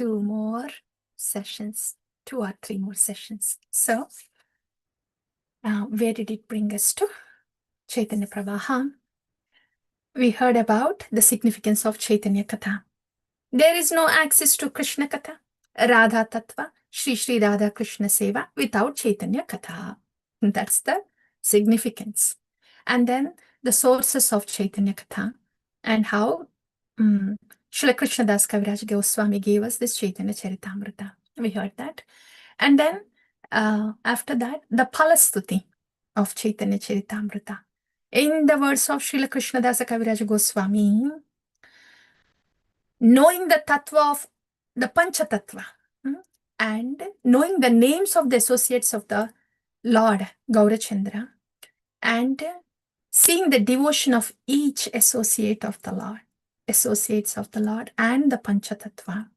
2 more sessions, 2 or 3 more sessions. So, where did it bring us to? Chaitanya Pravaham. We heard about the significance of Chaitanya Katha. There is no access to Krishna Katha, Radha Tattva, Shri Shri Radha Krishna Seva without Chaitanya Katha. That's the significance. And then the sources of Chaitanya Katha and how Srila Krishna Das Kaviraj Goswami gave us this Chaitanya Charitamrita. We heard that. And then after that, the Palastuti of Chaitanya Charitamrita. In the words of Srila Krishna Das Kaviraj Goswami, knowing the tattva of the Pancha Tattva and knowing the names of the associates of the Lord Gaurachandra and seeing the devotion of each associate of the Lord, associates of the Lord and the Pancha Tattva.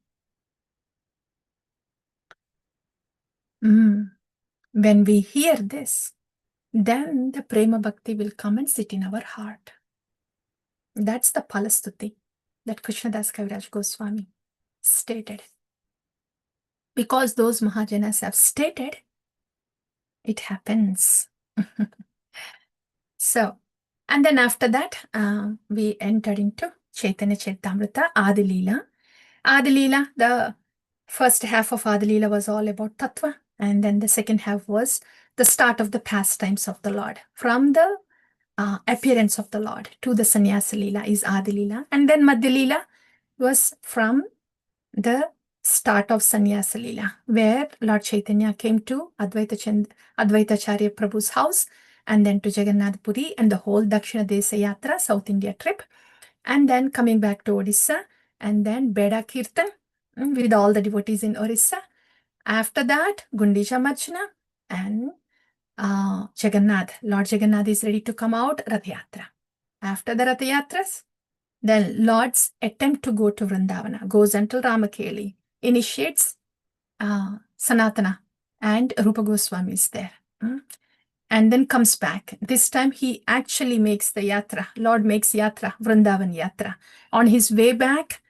When we hear this, then the Prema Bhakti will come and sit in our heart. That's the Palastuti that Krishnadas Kaviraj Goswami stated. Because those Mahajanas have stated, it happens. So, and then after that, we entered into Chaitanya Charitamrita, Adi Lila. Adi Lila, the first half of Adi Lila was all about Tattva, and then the second half was the start of the pastimes of the Lord. From the appearance of the Lord to the Sannyasa Lila is Adi Lila, and then Madhya Lila was from the start of Sannyasa Lila, where Lord Chaitanya came to Advaitacharya Prabhu's house, and then to Jagannath Puri and the whole Dakshina Desa Yatra, South India trip, and then coming back to Odisha, and then Beda Kirtan with all the devotees in Orissa. After that, Gundicha Machna and Jagannath. Lord Jagannath is ready to come out, Rath Yatra. After the Rath Yatras, then Lord's attempt to go to Vrindavana goes until Ramakeli, initiates Sanatana, and Rupa Goswami is there. And then comes back. This time he actually makes the yatra. Lord makes yatra, Vrindavan yatra. On his way back,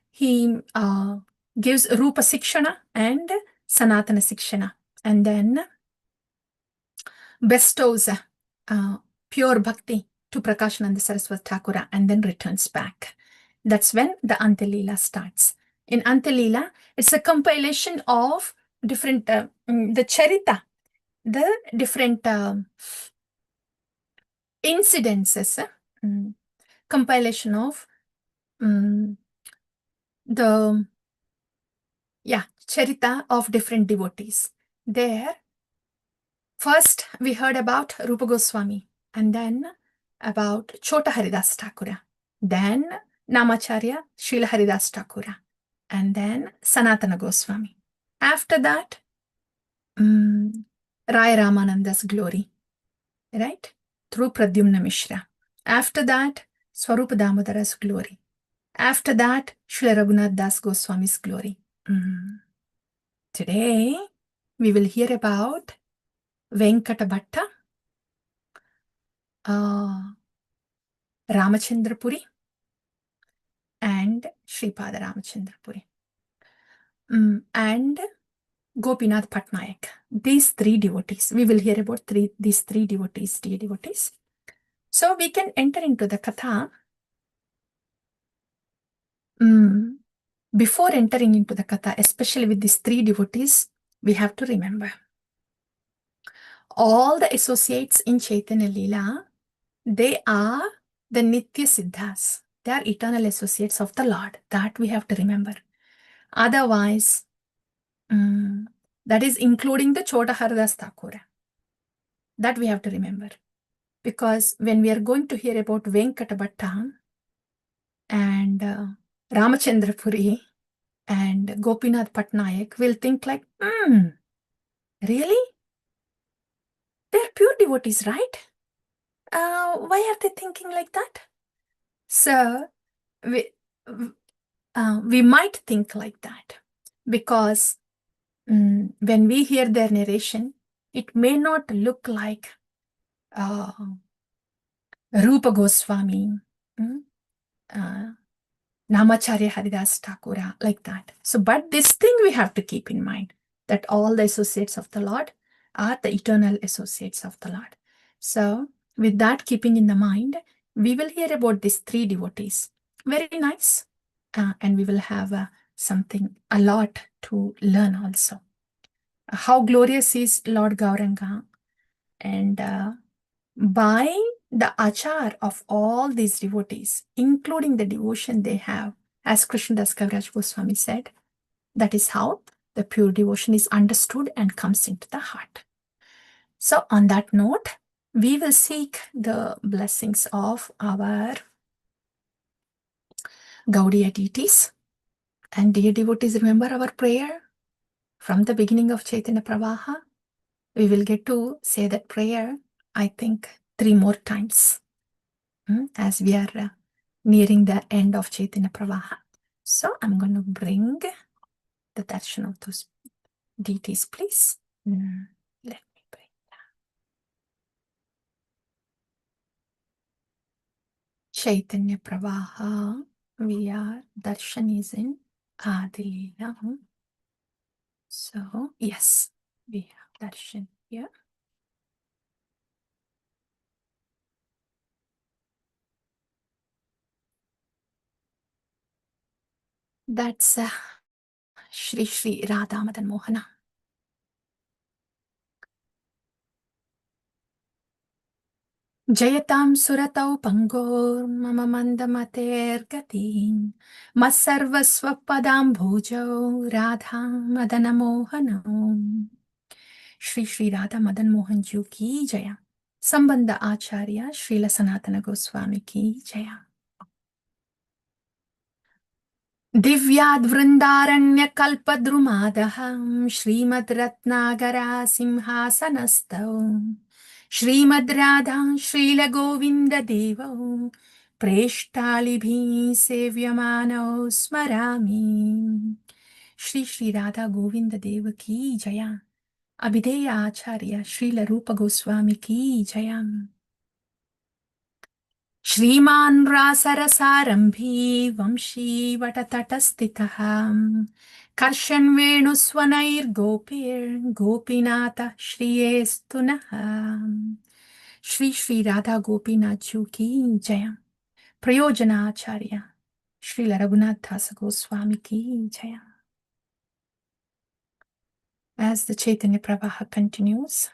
he gives Rupa Sikshana and Sanatana Sikshana, and then bestows pure bhakti to Prakashananda Saraswati Thakura, and then returns back. That's when the Antya Lila starts. In Antya Lila, it's a compilation of different, the charita, the different incidences, compilation of the charita of different devotees. There, first we heard about Rupa Goswami, and then about Chota Haridas Thakura, then Namacharya Srila Haridas Thakura, and then Sanatana Goswami. After that, Rai Ramananda's glory, right? Through Pradyumna Mishra. After that, Swarupa Damodara's glory. After that, Srila Raghunath Das Goswami's glory. Today, we will hear about Venkata Bhatta, Ramachadra Puri, and Sripada Ramachandra Puri. And Gopinath Patnaik. These three devotees. We will hear about these three devotees, dear devotees. So we can enter into the Katha. Before entering into the Katha, especially with these three devotees, we have to remember all the associates in Chaitanya Lila, they are the Nitya Siddhas. They are eternal associates of the Lord. That we have to remember. Otherwise, that is including the Chota Haridas Thakura. That we have to remember. Because when we are going to hear about Venkata Bhatta and Ramachandra Puri and Gopinath Patnaik, we'll think like, really? They're pure devotees, right? Why are they thinking like that? So, we might think like that because when we hear their narration, it may not look like Rupa Goswami, Namacharya Haridas Thakura, like that. So, but this thing we have to keep in mind, that all the associates of the Lord are the eternal associates of the Lord. So, with that keeping in the mind, we will hear about these three devotees. Very nice. And we will have something, a lot to learn also. How glorious is Lord Gauranga, and by the achar of all these devotees, including the devotion they have, as Krishnadas Kaviraj Goswami said, that is how the pure devotion is understood and comes into the heart. So, on that note, we will seek the blessings of our Gaudiya deities. And dear devotees, remember our prayer from the beginning of Chaitanya Pravaha. We will get to say that prayer, I think, 3 more times as we are nearing the end of Chaitanya Pravaha. So I'm going to bring the darshan of those deities, please. Let me bring that. Chaitanya Pravaha. We are, darshan is in Adilila. So, yes, we have darshan here. That's Shri Shri Radha Madan Mohana. Jayatam suratau pangor mama mandamater gatin masarvasva padam bhojau Radha Madana Mohanam. Shri Shri Radha Madan Mohan Ji ki jaya. Sambandha Acharya Srila Sanatana Goswami ki jaya. Divyad Vrindaranya Kalpadrumadaham Srimad Ratnagara Simhasanastau Srimad Radha Srila Govinda Devo Preshtalibhi Sevyamano Smarami. Shri Shri Radha Govinda Deva ki jaya. Abhideya Acharya Srila Rupa Goswami ki jaya. Shriman Rasarasarambhi Vamshi Vatatatastitah Karshan Venuswanair Gopir Gopinata Shriyestunaha. Shri Shri Radha Gopinath Ji ki jaya. Prayojana Acharya Srila Raghunath Dasa Goswami ki jaya. As the Chaitanya Pravaha continues,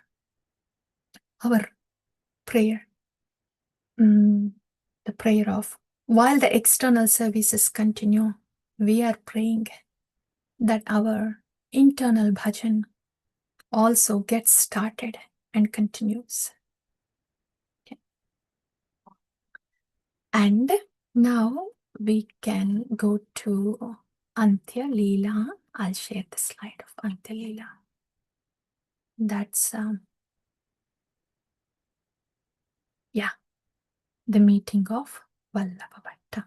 our prayer, the prayer of, while the external services continue, we are praying that our internal bhajan also gets started and continues. Okay. And now we can go to Antya Lila. I'll share the slide of Antya Lila. That's, the meeting of Vallabha Bhatta.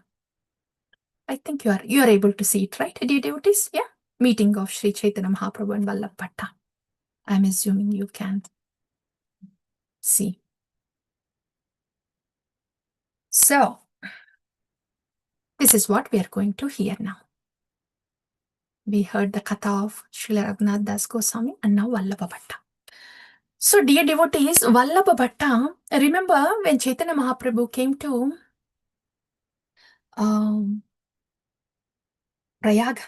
I think you are able to see it, right, dear devotees? Yeah, meeting of Sri Chaitanya Mahaprabhu and Vallabha Bhatta. I'm assuming you can see. So, this is what we are going to hear now. We heard the katha of Srila Raghunath Das Goswami and now Vallabha Bhatta. So, dear devotees, Vallabha Bhatta, remember when Chaitanya Mahaprabhu came to Prayag,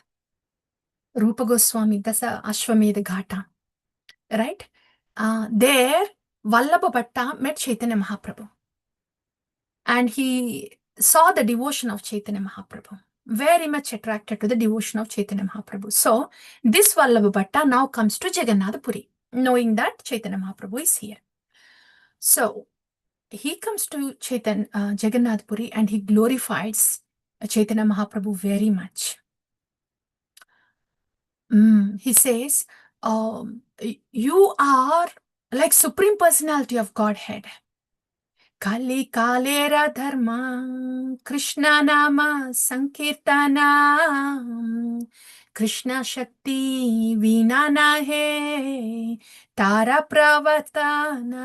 Rupa Goswami, Dasa Ashwamedha Ghata, right? There, Vallabha Bhatta met Chaitanya Mahaprabhu. And he saw the devotion of Chaitanya Mahaprabhu, very much attracted to the devotion of Chaitanya Mahaprabhu. So, this Vallabha Bhatta now comes to Jagannath Puri, knowing that Chaitanya Mahaprabhu is here. So, he comes to Jagannath Puri and he glorifies Chaitanya Mahaprabhu very much. He says, you are like Supreme Personality of Godhead. Kali Kalera Dharma, Krishna Nama Sankirtana, Krishna Shakti Veena Nahe, Tara Pravatana.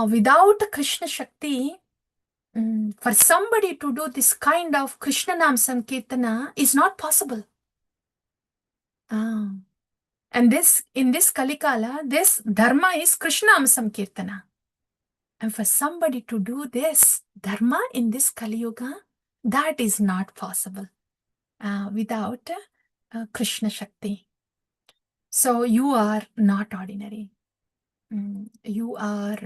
Without Krishna Shakti, For somebody to do this kind of Krishna Nam Sankirtana is not possible. And in this Kalikala, this dharma is Krishna Nam Sankirtana. And for somebody to do this dharma in this Kali Yuga, that is not possible without Krishna Shakti. So you are not ordinary. You are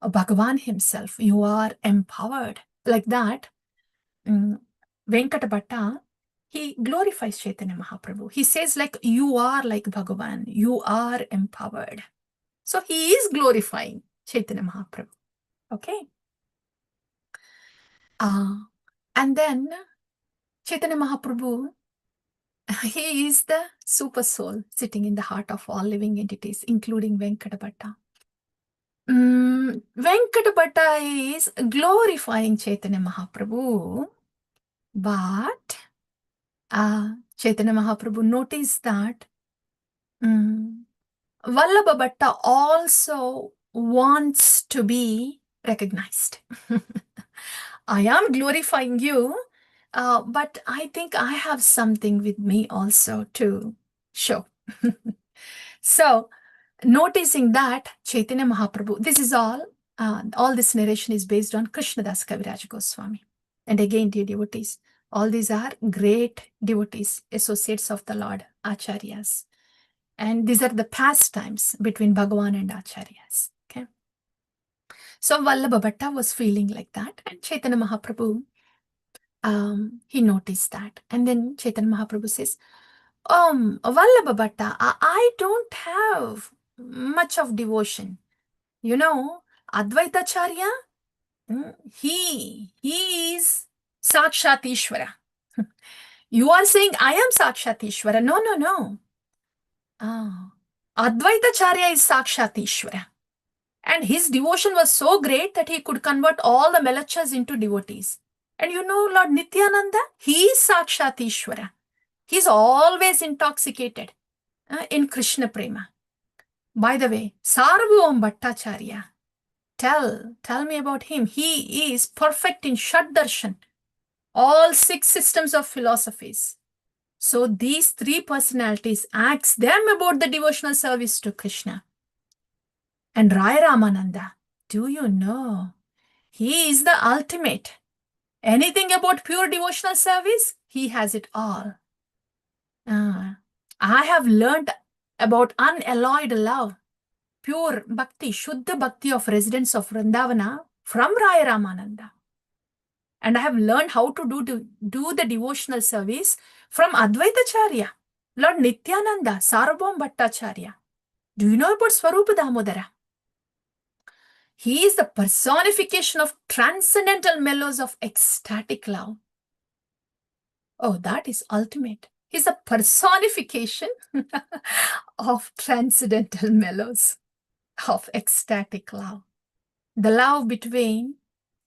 Bhagavan himself. You are empowered. Like that, Venkata Bhatta, he glorifies Chaitanya Mahaprabhu. He says like, you are like Bhagavan. You are empowered. So he is glorifying Chaitanya Mahaprabhu. Okay. And then Chaitanya Mahaprabhu, he is the super soul sitting in the heart of all living entities, including Venkata Bhatta. Venkata Bhatta is glorifying Chaitanya Mahaprabhu, but Chaitanya Mahaprabhu noticed that Vallabha Bhatta also wants to be recognized. I am glorifying you, but I think I have something with me also to show. So, noticing that Chaitanya Mahaprabhu, this is all this narration is based on Krishnadas Kaviraj Goswami. And again, dear devotees, all these are great devotees, associates of the Lord, Acharyas. And these are the pastimes between Bhagavan and Acharyas. Okay. So Vallabha Bhatta was feeling like that. And Chaitanya Mahaprabhu, he noticed that. And then Chaitanya Mahaprabhu says, Vallabha Bhatta, I don't have much of devotion. You know, Advaitacharya, he is Sakshat Ishvara. You are saying, I am Sakshat Ishvara. No. Advaitacharya is Sakshat Ishvara. And his devotion was so great that he could convert all the Melachas into devotees. And you know Lord Nityananda, he is Sakshat Ishvara. He's always intoxicated in Krishna Prema. By the way, Sarvabhauma Bhattacharya, tell me about him. He is perfect in Shat Darshan, all 6 systems of philosophies. So these 3 personalities, ask them about the devotional service to Krishna. And Rai Ramananda, do you know, he is the ultimate. Anything about pure devotional service, he has it all. I have learned about unalloyed love, pure bhakti, Shuddha bhakti of residents of Vrindavana from Rai Ramananda. And I have learned how to do the devotional service from Advaitacharya, Lord Nityananda, Sarvabhauma Bhattacharya. Do you know about Swarupa Damodara? He is the personification of transcendental mellows of ecstatic love. Oh, that is ultimate. He's a personification of transcendental mellows of ecstatic love. The love between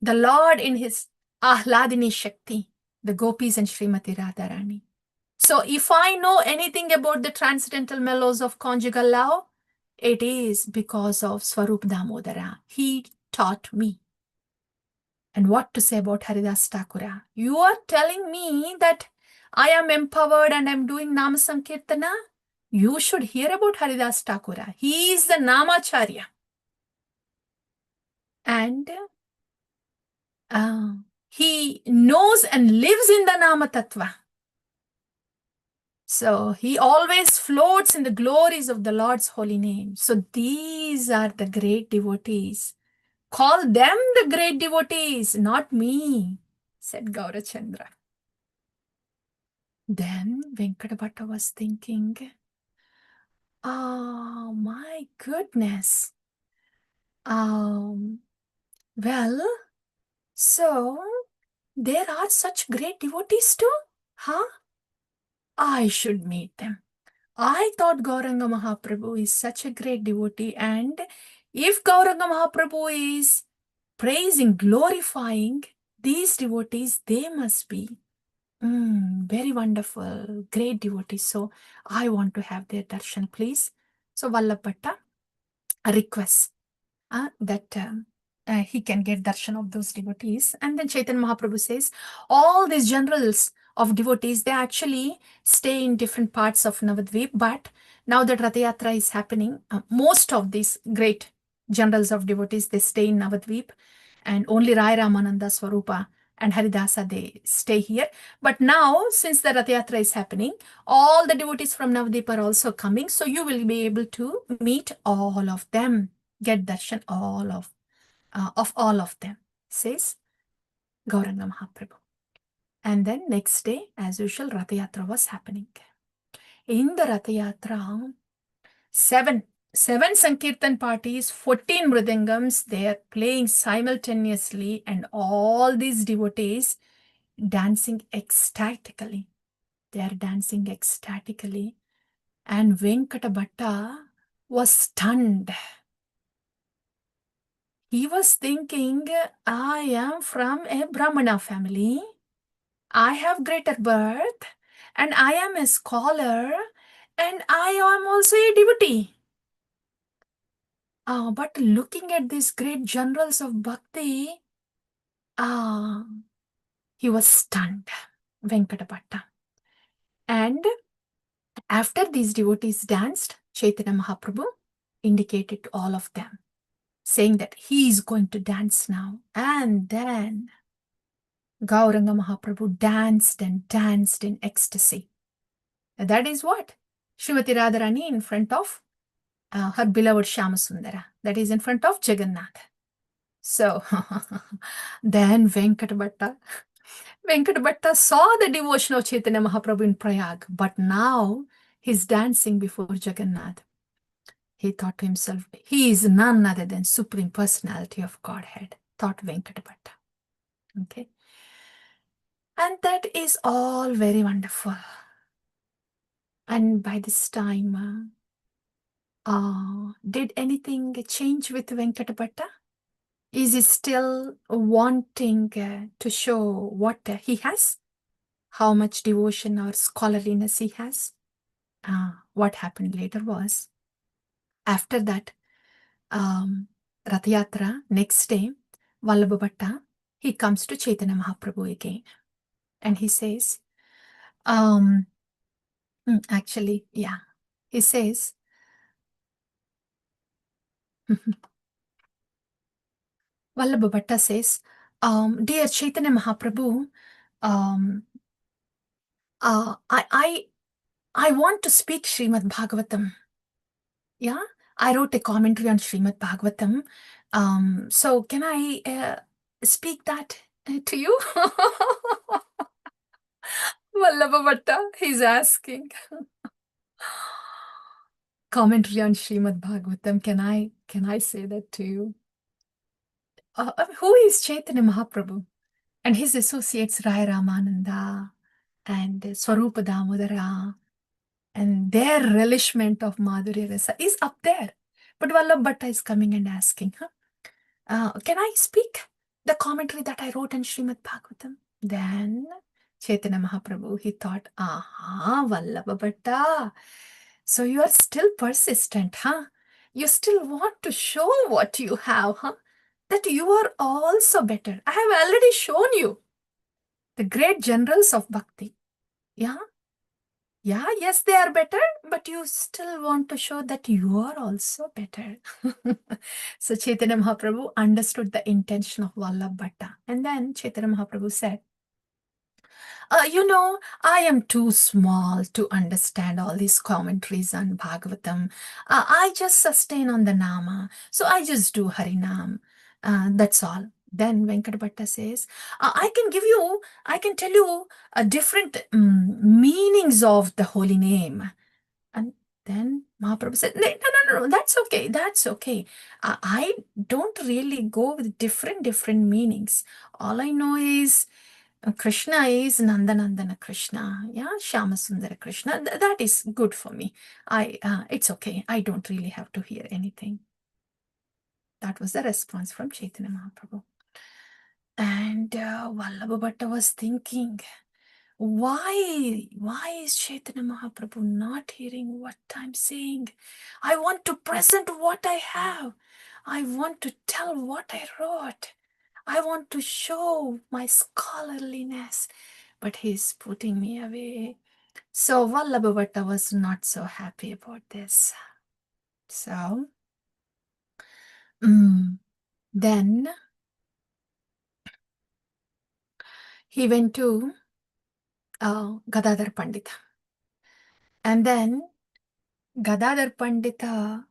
the Lord in his Ahladini Shakti, the gopis and Srimati Radharani. So if I know anything about the transcendental mellows of conjugal love, it is because of Swarup Damodara. He taught me. And what to say about Haridas Thakura? You are telling me that I am empowered and I am doing Nama Sankirtana? You should hear about Haridas Thakura. He is the Namacharya. And he knows and lives in the Nama Tattva. So he always floats in the glories of the Lord's holy name. So these are the great devotees. Call them the great devotees, not me, said Gaurachandra. Then Venkata Bhatta was thinking, oh my goodness. Well, so there are such great devotees too, huh? I should meet them. I thought Gauranga Mahaprabhu is such a great devotee, and if Gauranga Mahaprabhu is praising, glorifying these devotees, they must be very wonderful, great devotees. So I want to have their darshan, please. So Vallabha Bhatta requests that he can get darshan of those devotees. And then Chaitanya Mahaprabhu says, all these generals of devotees, they actually stay in different parts of Navadvip. But now that Ratha Yatra is happening, most of these great generals of devotees, they stay in Navadvip. And only Rai Ramananda, Swarupa, and Haridasa, they stay here. But now, since the Ratha Yatra is happening, all the devotees from Navadvip are also coming. So you will be able to meet all of them, get darshan of all of them, says Gauranga Mahaprabhu. And then next day, as usual, Ratha Yatra was happening. In the Ratha Yatra, seven Sankirtan parties, 14 mridangams, they are playing simultaneously, and all these devotees dancing ecstatically. They are dancing ecstatically. And Venkata Bhatta was stunned. He was thinking, I am from a Brahmana family. I have greater birth, and I am a scholar, and I am also a devotee. But looking at these great generals of bhakti, he was stunned, Venkata Bhatta. And after these devotees danced, Chaitanya Mahaprabhu indicated to all of them, saying that he is going to dance now. And then Gauranga Mahaprabhu danced and danced in ecstasy. That is what? Srimati Radharani in front of her beloved Shyamasundara. That is in front of Jagannath. So then Venkata Bhatta saw the devotion of Chaitanya Mahaprabhu in Prayag, but now he's dancing before Jagannath. He thought to himself, he is none other than Supreme Personality of Godhead, thought Venkata Bhatta. Okay. And that is all very wonderful. And by this time, did anything change with Venkata Bhatta? Is he still wanting to show what he has? How much devotion or scholarliness he has? What happened later was, after that Ratha Yatra, next day, Vallabha Bhatta, he comes to Chaitanya Mahaprabhu again. And he says, actually, yeah, he says, Vallabha Bhatta says, dear Chaitanya Mahaprabhu, I want to speak Srimad Bhagavatam. Yeah, I wrote a commentary on Srimad Bhagavatam. So can I speak that to you? Vallabha Bhatta, he's asking. Commentary on Srimad Bhagavatam, can I say that to you? Who is Chaitanya Mahaprabhu? And his associates Rai Ramananda and Swarupa Damodara, and their relishment of Madhurya Rasa is up there. But Vallabha Bhatta is coming and asking, can I speak the commentary that I wrote in Srimad Bhagavatam? Then Chaitanya Mahaprabhu, he thought, Vallabha Bhatta, so you are still persistent, huh? You still want to show what you have, huh? That you are also better. I have already shown you the great generals of bhakti. Yeah? Yeah, yes, they are better, but you still want to show that you are also better. So Chaitanya Mahaprabhu understood the intention of Vallabha Bhatta. And then Chaitanya Mahaprabhu said, I am too small to understand all these commentaries on Bhagavatam. I just sustain on the Nama. So I just do Harinam. That's all. Then Venkata Bhatta says, I can tell you different meanings of the holy name. And then Mahaprabhu said, no, that's okay. That's okay. I don't really go with different meanings. All I know is Krishna is Nandanandana Krishna, yeah, Shyamasundara Krishna. That is good for me. It's okay. I don't really have to hear anything. That was the response from Chaitanya Mahaprabhu. And Vallabha Bhatta was thinking, why is Chaitanya Mahaprabhu not hearing what I'm saying? I want to present what I have. I want to tell what I wrote. I want to show my scholarliness, but he's putting me away. So Vallabha Bhatta was not so happy about this. So then he went to Gadadhar Pandita. And then Gadadhar Pandita,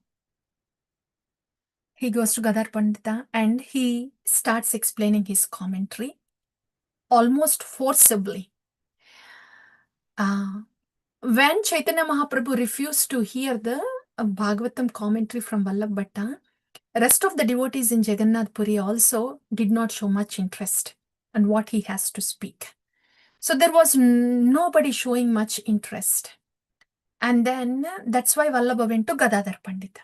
he goes to Gadadhar Pandita and he starts explaining his commentary almost forcibly. When Chaitanya Mahaprabhu refused to hear the Bhagavatam commentary from Vallabha Bhatta, rest of the devotees in Jagannath Puri also did not show much interest in what he has to speak. So there was nobody showing much interest. And then that's why Vallabha went to Gadadhar Pandita.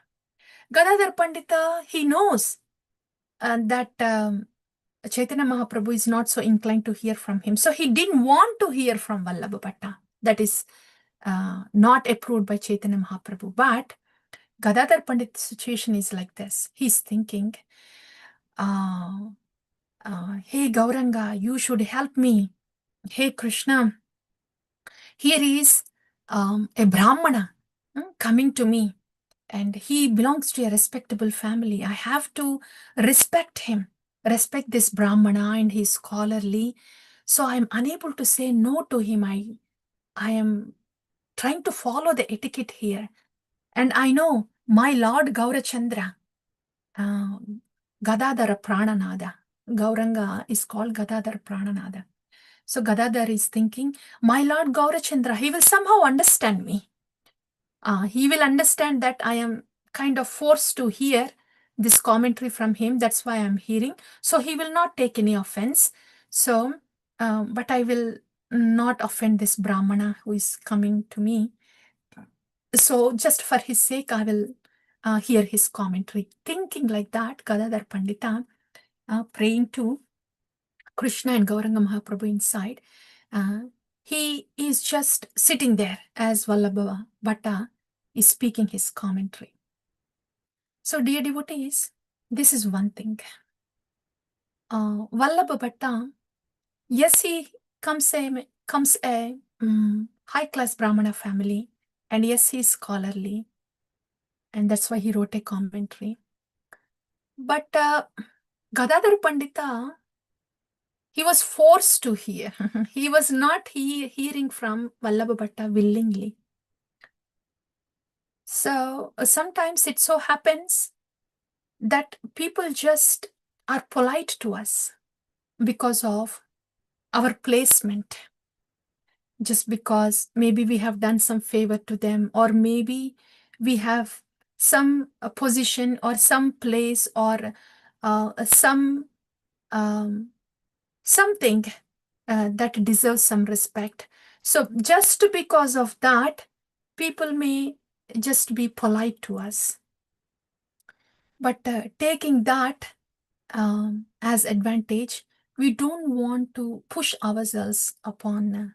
Gadadhar Pandita, he knows that Chaitanya Mahaprabhu is not so inclined to hear from him. So he didn't want to hear from Vallabha Bhatta. That is not approved by Chaitanya Mahaprabhu. But Gadadhar Pandit's situation is like this. He's thinking, hey Gauranga, you should help me. Hey Krishna, here is a Brahmana coming to me, and he belongs to a respectable family. I have to respect him, respect this Brahmana, and he's scholarly. So I'm unable to say no to him. I am trying to follow the etiquette here. And I know my Lord Gaurachandra, Gadadhara Prananada. Gauranga is called Gadadhara Prananada. So Gadadhar is thinking, my Lord Gaurachandra, he will somehow understand me. He will understand that I am kind of forced to hear this commentary from him. That's why I'm hearing. So he will not take any offense. So, but I will not offend this Brahmana who is coming to me. So just for his sake, I will hear his commentary. Thinking like that, Gadadhar Pandita, praying to Krishna and Gauranga Mahaprabhu inside, he is just sitting there as Vallabha Bhatta is speaking his commentary. So, dear devotees, this is one thing. Vallabha Bhatta, yes, he comes a high-class Brahmana family, and yes, he is scholarly, and that's why he wrote a commentary. But Gadadhar Pandita, he was forced to hear. He was not hearing from Vallabha Bhatta willingly. So sometimes it so happens that people just are polite to us because of our placement, just because maybe we have done some favor to them, or maybe we have some position or some place or some something that deserves some respect. So just because of that, people may just be polite to us. But taking that as advantage, we don't want to push ourselves upon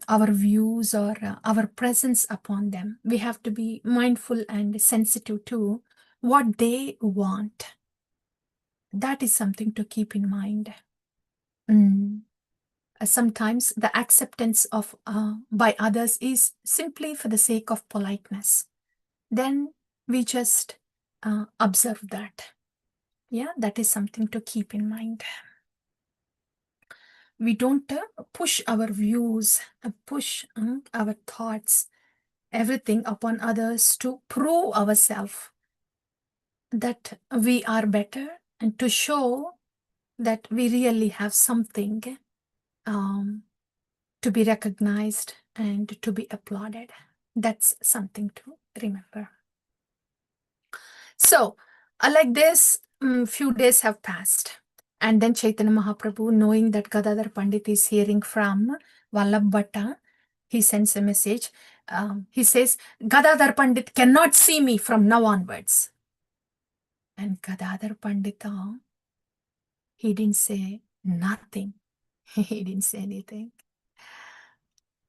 our views or our presence upon them. We have to be mindful and sensitive to what they want. That is something to keep in mind. Sometimes the acceptance of by others is simply for the sake of politeness. Then we just observe that. Yeah, that is something to keep in mind. We don't push our views, push our thoughts, everything upon others to prove ourselves that we are better and to show that we really have something to be recognized and to be applauded. That's something to remember. So, like this, few days have passed. And then Chaitanya Mahaprabhu, knowing that Gadadhar Pandit is hearing from Vallabha Bhatta, he sends a message. He says, Gadadhar Pandit cannot see me from now onwards. And Gadadhar Pandita, he didn't say nothing. He didn't say anything.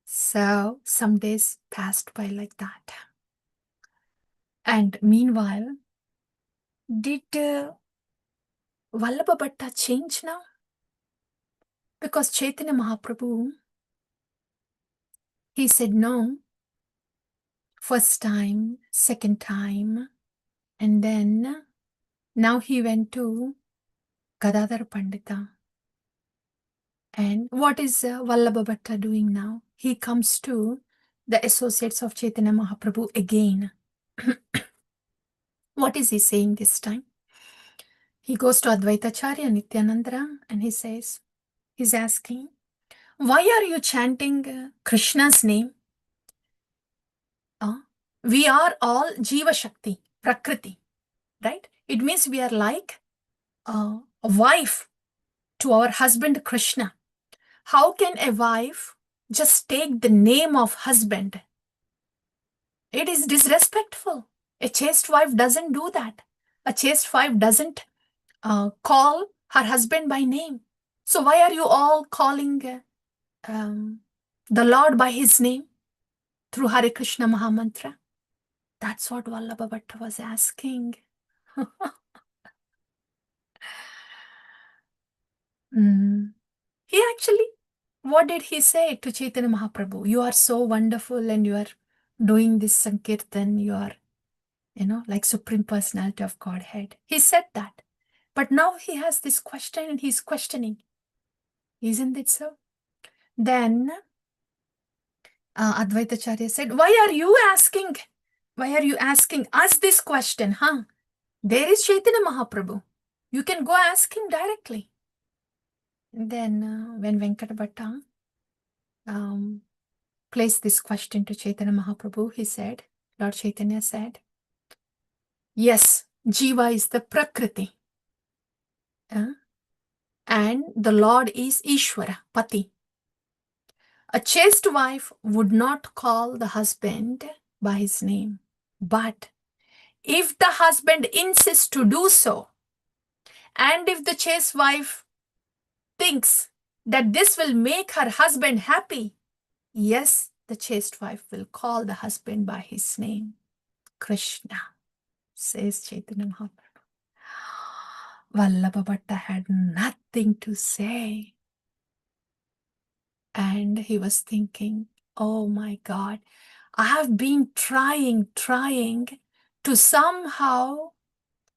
So some days passed by like that. And meanwhile, did Vallabha Bhatta change now? Because Chaitanya Mahaprabhu, he said no, first time, second time, and then now he went to Gadadhar Pandita. And what is Vallabha Bhatta doing now? He comes to the associates of Chaitanya Mahaprabhu again. What is he saying this time? He goes to Advaitacharya Nityanandara and he says, he's asking, why are you chanting Krishna's name? We are all Jiva Shakti, Prakriti, right? It means we are like a wife to our husband Krishna. How can a wife just take the name of husband? It is disrespectful. A chaste wife doesn't do that. A chaste wife doesn't call her husband by name. So why are you all calling the Lord by his name through Hare Krishna Mahamantra? That's what Vallabha Bhatta was asking. He actually, what did he say to Chaitanya Mahaprabhu? You are so wonderful and you are doing this Sankirtan, you are, like Supreme Personality of Godhead. He said that. But now he has this question and he's questioning. Isn't it so? Then Advaitacharya said, why are you asking us this question, huh? There is Chaitanya Mahaprabhu. You can go ask him directly. And then when Venkata Bhatta placed this question to Chaitanya Mahaprabhu, he said, Lord Chaitanya said, yes, Jiva is the Prakriti. And the Lord is Ishvara, Pati. A chaste wife would not call the husband by his name. But if the husband insists to do so, and if the chaste wife thinks that this will make her husband happy, yes, the chaste wife will call the husband by his name. Krishna, says Chaitanya Mahaprabhu. Vallabha Bhatta had nothing to say. And he was thinking, oh my God, I have been trying to somehow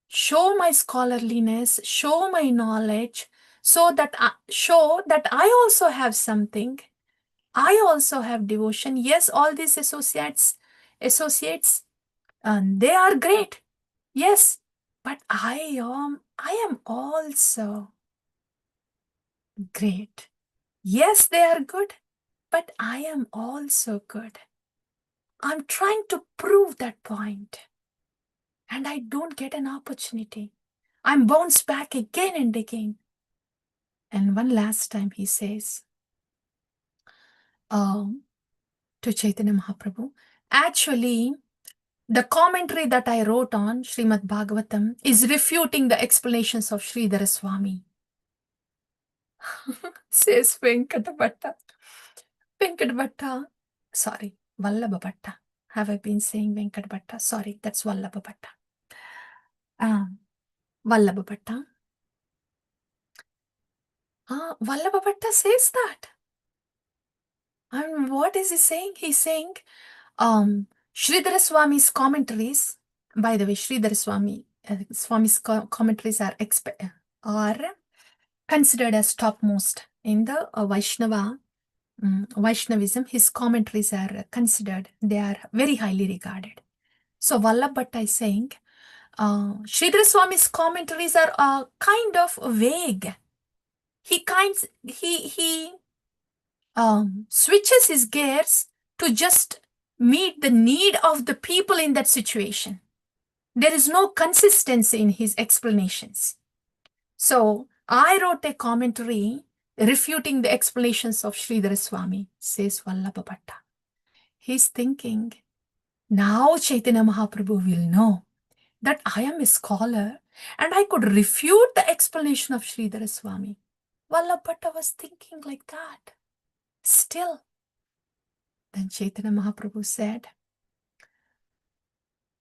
show my scholarliness, show my knowledge, so that I also have something. I also have devotion. Yes, all these associates, they are great. Yes, but I am also great. Yes, they are good, but I am also good. I'm trying to prove that point, and I don't get an opportunity. I'm bounced back again and again. And one last time he says to Chaitanya Mahaprabhu, actually, the commentary that I wrote on Srimad Bhagavatam is refuting the explanations of Sridhara Swami. Says Venkata Bhatta. Venkata Bhatta, sorry, Vallabha Bhatta. Have I been saying Venkata Bhatta? Sorry, that's Vallabha Bhatta. Vallabha Bhatta. Vallabha Bhatta says that. And what is he saying? He's saying, Sridhara Swami's commentaries, by the way, Sridhara Swami's commentaries are considered as topmost in the Vaishnavism. His commentaries are considered, they are very highly regarded. So Vallabha Bhatta is saying, Sridhara Swami's commentaries are kind of vague. He switches his gears to just meet the need of the people in that situation. There is no consistency in his explanations. So I wrote a commentary refuting the explanations of Sridhara Swami, says Vallabha Bhatta. He's thinking, now Chaitanya Mahaprabhu will know that I am a scholar and I could refute the explanation of Sridhara Swami. Vallabha Bhatta was thinking like that. Still, then Chaitanya Mahaprabhu said,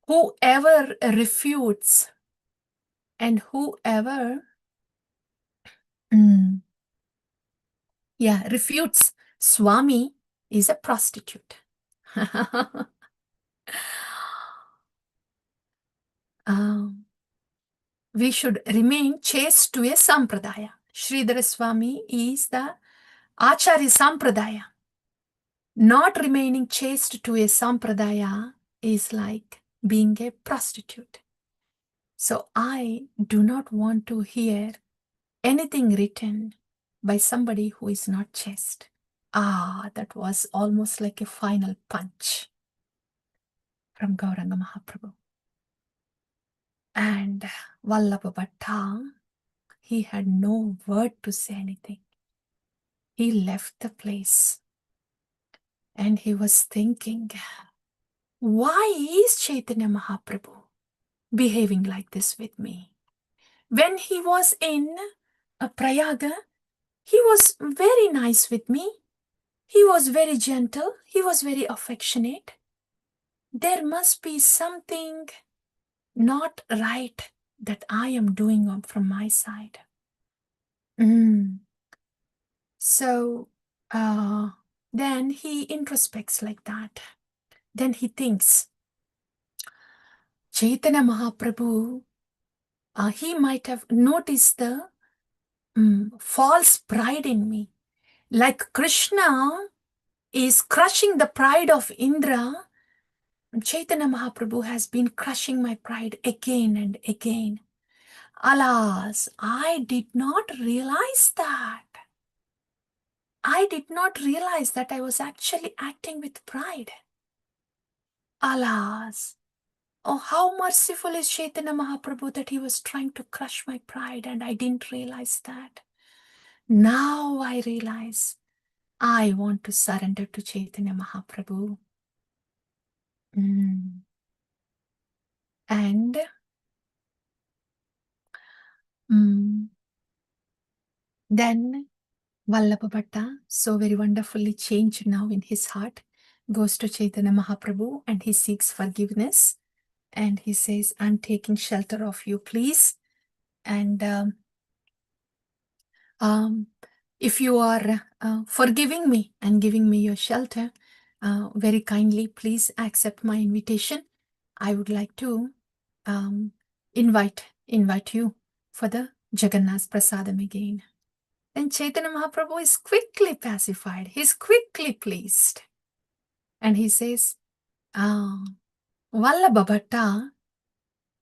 whoever refutes and whoever refutes Swami is a prostitute. We should remain chaste to a sampradaya. Sridhara Swami is the Acharya Sampradaya. Not remaining chaste to a sampradaya is like being a prostitute. So I do not want to hear anything written by somebody who is not chaste. That was almost like a final punch from Gauranga Mahaprabhu. And Vallabha Bhatta, he had no word to say anything. He left the place and he was thinking, why is Chaitanya Mahaprabhu behaving like this with me? When he was in Prayaga, he was very nice with me. He was very gentle. He was very affectionate. There must be something not right that I am doing from my side. So then he introspects like that. Then he thinks, Chaitanya Mahaprabhu, he might have noticed the false pride in me. Like Krishna is crushing the pride of Indra, Chaitanya Mahaprabhu has been crushing my pride again and again. Alas, I did not realize that. I did not realize that I was actually acting with pride. Alas, oh, how merciful is Chaitanya Mahaprabhu that he was trying to crush my pride and I didn't realize that. Now I realize I want to surrender to Chaitanya Mahaprabhu. And then Vallabha Bhatta, so very wonderfully changed now in his heart, goes to Chaitanya Mahaprabhu and he seeks forgiveness. And he says, I'm taking shelter of you, please. And if you are forgiving me and giving me your shelter, very kindly, please accept my invitation. I would like to invite you for the Jagannath Prasadam again. Then Chaitanya Mahaprabhu is quickly pacified. He's quickly pleased. And he says, Vallabha Bhatta,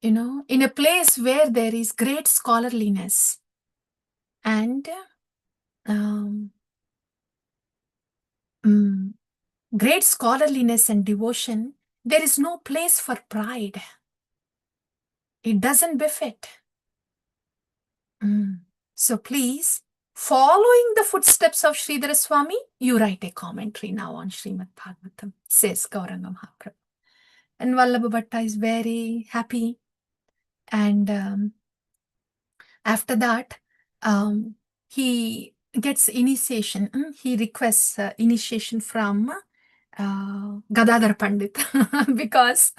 in a place where there is great scholarliness and great scholarliness and devotion, there is no place for pride. It doesn't befit. So please, following the footsteps of Sridhara Swami, you write a commentary now on Srimad Bhagavatam, says Gauranga Mahaprabhu. And Vallabha Bhatta is very happy. And after that, he gets initiation. He requests initiation from Gadadhar Pandit because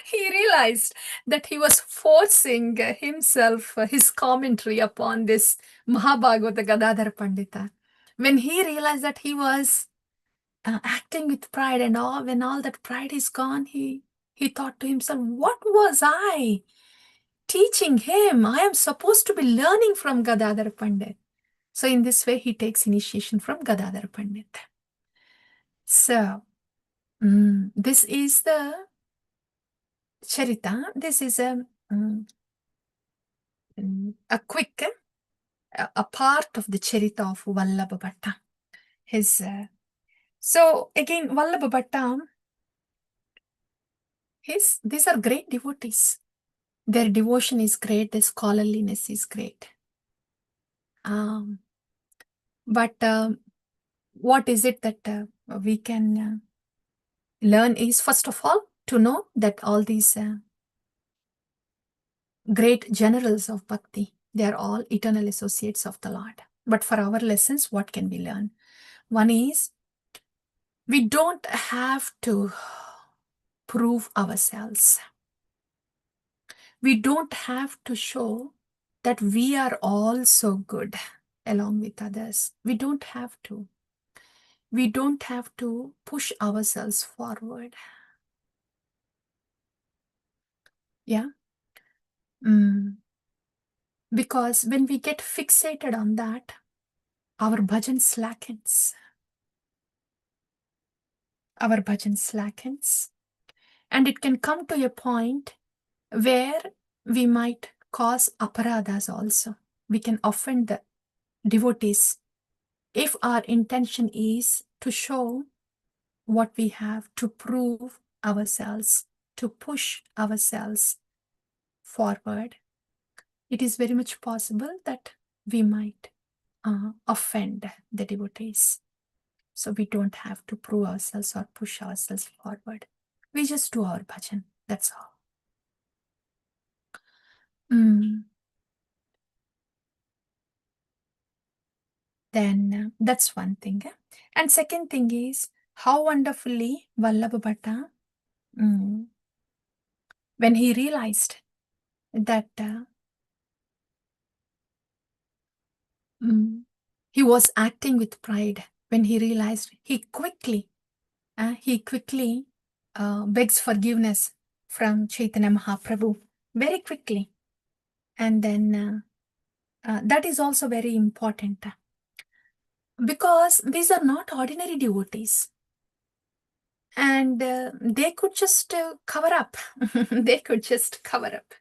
he realized that he was forcing himself, his commentary upon this Mahabhagavata Gadadhar Pandita. When he realized that he was acting with pride and all, when all that pride is gone, he thought to himself, what was I teaching him? I am supposed to be learning from Gadadhar Pandit. So in this way, he takes initiation from Gadadhar Pandit. So this is the Charita. This is a quick a part of the Charita of Vallabha Bhatta. So again, Vallabha Bhatta, these are great devotees. Their devotion is great. Their scholarliness is great. But what is it that we can learn is, first of all, to know that all these great generals of bhakti, they are all eternal associates of the Lord. But for our lessons, what can we learn? One is, we don't have to prove ourselves. We don't have to show that we are all so good along with others. We don't have to. We don't have to push ourselves forward. Yeah. Because when we get fixated on that, our bhajan slackens. Our bhajan slackens. And it can come to a point where we might cause aparadhas also. We can offend the devotees if our intention is to show what we have, to prove ourselves, to push ourselves forward. It is very much possible that we might offend the devotees. So we don't have to prove ourselves or push ourselves forward. We just do our bhajan. That's all. Then that's one thing. And second thing is how wonderfully Vallabha Bhatta, when he realized that he was acting with pride, when he realized, he quickly begs forgiveness from Chaitanya Mahaprabhu very quickly. And then that is also very important because these are not ordinary devotees. And they could just cover up. They could just cover up.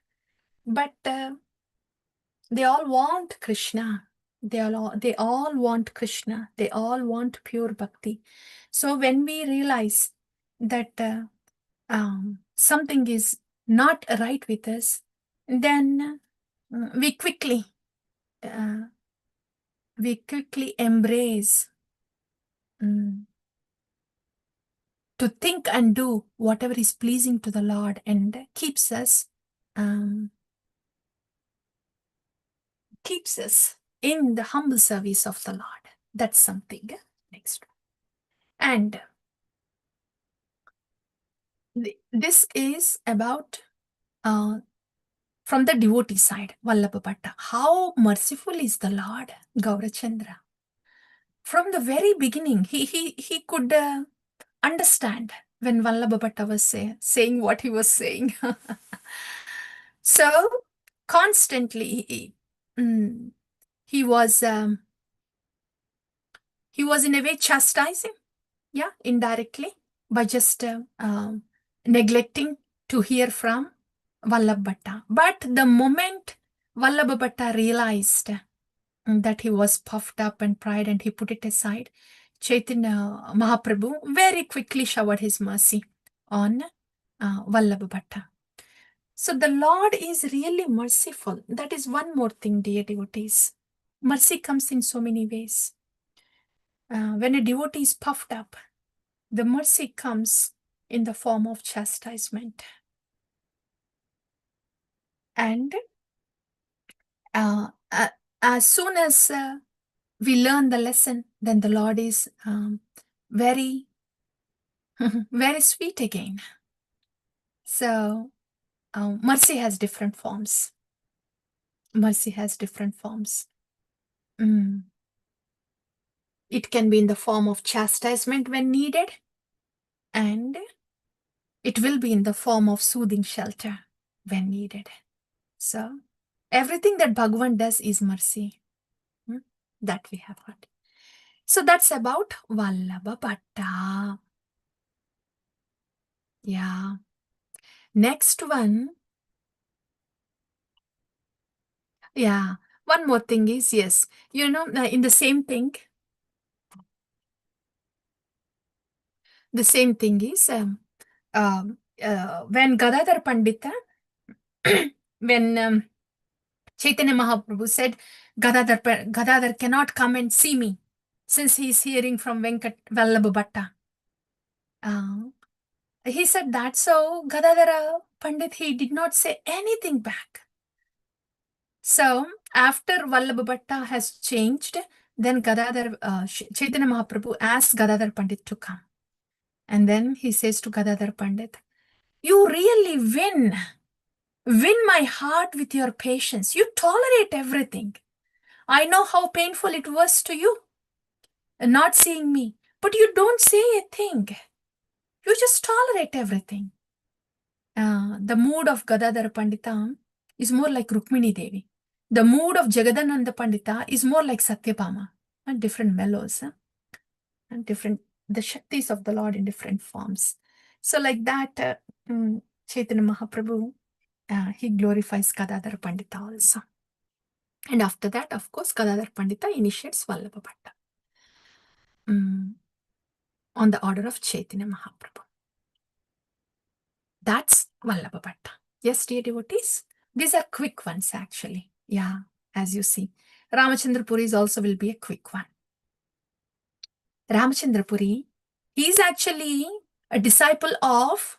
But they all want Krishna. They all want Krishna. They all want pure bhakti. So when we realize that something is not right with us, then we quickly embrace to think and do whatever is pleasing to the Lord and keeps us in the humble service of the Lord. That's something. Next. And this is about from the devotee side, Vallabha Bhatta. How merciful is the Lord, Gaurachandra. From the very beginning, he could understand when Vallabha Bhatta was saying what he was saying. So constantly he was in a way chastising, indirectly, by just neglecting to hear from Vallabha Bhatta. But the moment Vallabha Bhatta realized that he was puffed up and pride and he put it aside, Chaitanya Mahaprabhu very quickly showered his mercy on Vallabha Bhatta. So the Lord is really merciful. That is one more thing, dear devotees. Mercy comes in so many ways. When a devotee is puffed up, the mercy comes in the form of chastisement. And as soon as we learn the lesson, then the Lord is very, very sweet again. So mercy has different forms. Mercy has different forms. It can be in the form of chastisement when needed, and it will be in the form of soothing shelter when needed. So everything that Bhagavan does is mercy. That we have heard. So that's about Vallabha Bhatta. Yeah. Next one. Yeah. One more thing is, yes, in the same thing is when Gadadhar Pandita, when Chaitanya Mahaprabhu said, Gadadhar cannot come and see me since he is hearing from Vallabha Bhatta. He said that, so Gadadhara Pandit, he did not say anything back. So after Vallabha Bhatta has changed, then Chaitanya Mahaprabhu asks Gadadhar Pandit to come. And then he says to Gadadhar Pandit, you really win my heart with your patience. You tolerate everything. I know how painful it was to you not seeing me, but you don't say a thing. You just tolerate everything. The mood of Gadadhar Pandita is more like Rukmini Devi. The mood of Jagadananda Pandita is more like Satyabhama. And different mellows, and different, the Shaktis of the Lord in different forms. So like that, Chaitanya Mahaprabhu, he glorifies Gadadhar Pandita also. And after that, of course, Gadadhar Pandita initiates Vallabha Bhatta on the order of Chaitanya Mahaprabhu. That's Vallabha Bhatta. Yes, dear devotees, these are quick ones actually. Yeah, as you see. Ramachandra Puri's also will be a quick one. Ramachandra Puri, he is actually a disciple of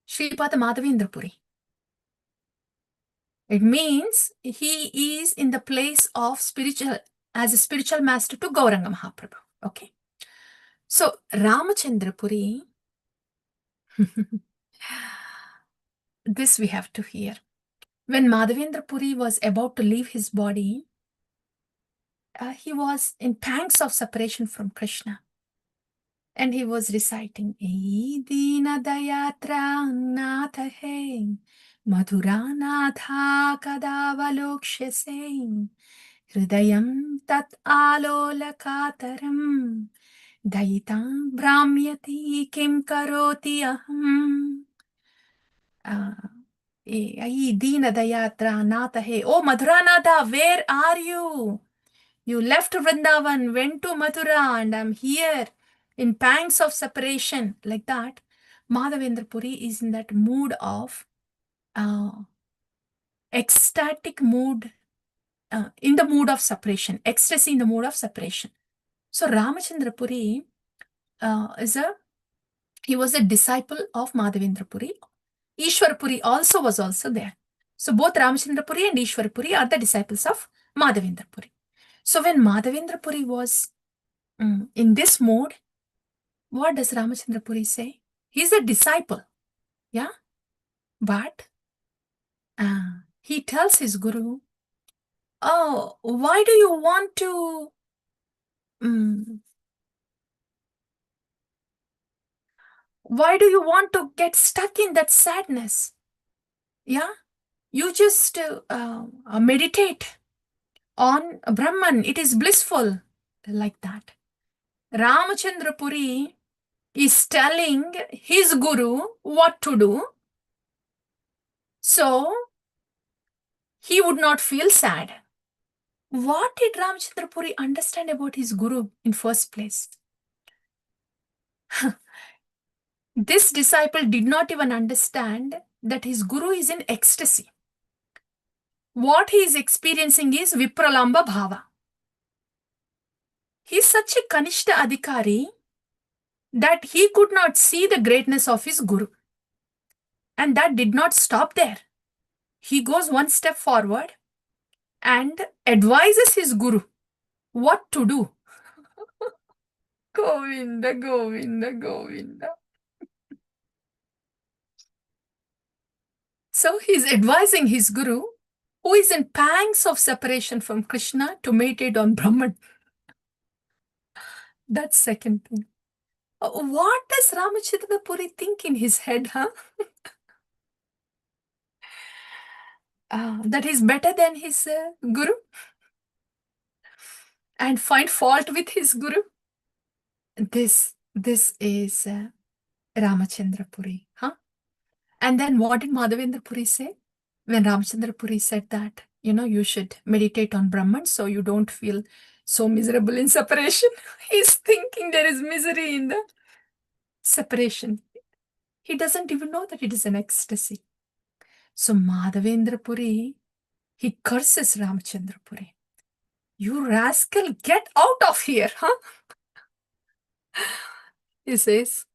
Sripada Madhavendra Puri. It means he is in the place of as a spiritual master to Gauranga Mahaprabhu. Okay. So Ramachandra Puri, this we have to hear. When Madhavendra Puri was about to leave his body, he was in pangs of separation from Krishna. And he was reciting, Ei Dina Dayatra Natha Hai, Madhura Natha Kadavalokshase, Hridayam Tat Alolakataram, Dayitam Brahmyati Kim Karoti Aham. Ai Dina Dayatra Natha Hai, oh Madhura Natha, where are you? You left Vrindavan, went to Mathura, and I'm here in pangs of separation. Like that, Madhavendra Puri is in that mood of ecstatic mood, in the mood of separation, ecstasy in the mood of separation. So Ramachandra Puri he was a disciple of Madhavendra Puri. Ishwar Puri also was also there. So both Ramachandra Puri and Ishwar Puri are the disciples of Madhavendra Puri. So when Madhavendra Puri was in this mood, what does Ramachandra Puri say? He's a disciple, yeah? But he tells his guru, oh, why do you want to get stuck in that sadness? Yeah? You just meditate on Brahman. It is blissful. Like that. Ramachandra Puri is telling his guru what to do, so he would not feel sad. What did Ramachandra Puri understand about his guru in first place? This disciple did not even understand that his guru is in ecstasy. What he is experiencing is Vipralamba Bhava. He is such a Kanishta Adhikari that he could not see the greatness of his guru. And that did not stop there. He goes one step forward and advises his guru what to do. Govinda, Govinda, Govinda. So he's advising his guru, who is in pangs of separation from Krishna, to meditate on Brahman. That's second thing. What does Ramachandra Puri think in his head, huh? That he's better than his guru? And find fault with his guru? This is Ramachandra Puri, huh? And then what did Madhavendra Puri say? When Ramachandra Puri said that, you should meditate on Brahman so you don't feel so miserable in separation. He's thinking there is misery in the separation. He doesn't even know that it is an ecstasy. So Madhavendra Puri, he curses Ramachandra Puri. You rascal, get out of here, huh? He says,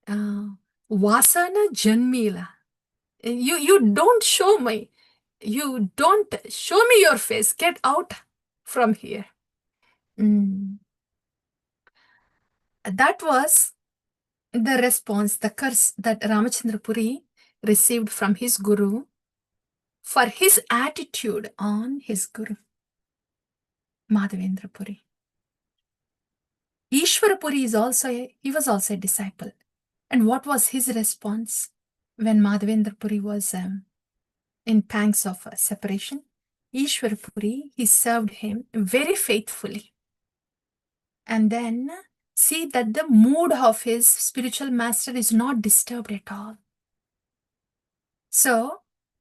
Vasana Janmila. You don't show me. You don't show me your face. Get out from here. That was the response, the curse that Ramachandra Puri received from his guru for his attitude on his guru, Madhavendra Puri. Ishvara Puri was also a disciple. And what was his response when Madhavendra Puri was in pangs of separation? Ishvara Puri, he served him very faithfully. And then see that the mood of his spiritual master is not disturbed at all. So,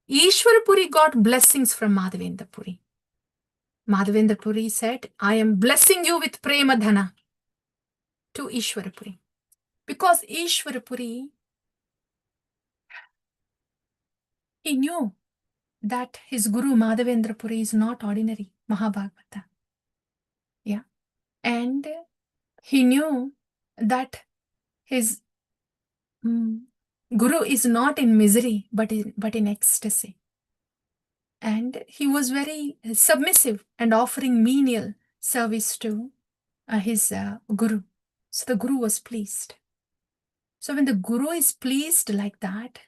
Ishvara Puri got blessings from Madhavendra Puri. Madhavendra Puri said, I am blessing you with Prema Dhana to Ishvara Puri. Because Ishvara Puri, he knew that his Guru Madhavendra Puri is not ordinary, Mahabhagavata. Yeah. And he knew that his Guru is not in misery, but in ecstasy. And he was very submissive and offering menial service to his Guru. So the Guru was pleased. So when the Guru is pleased like that,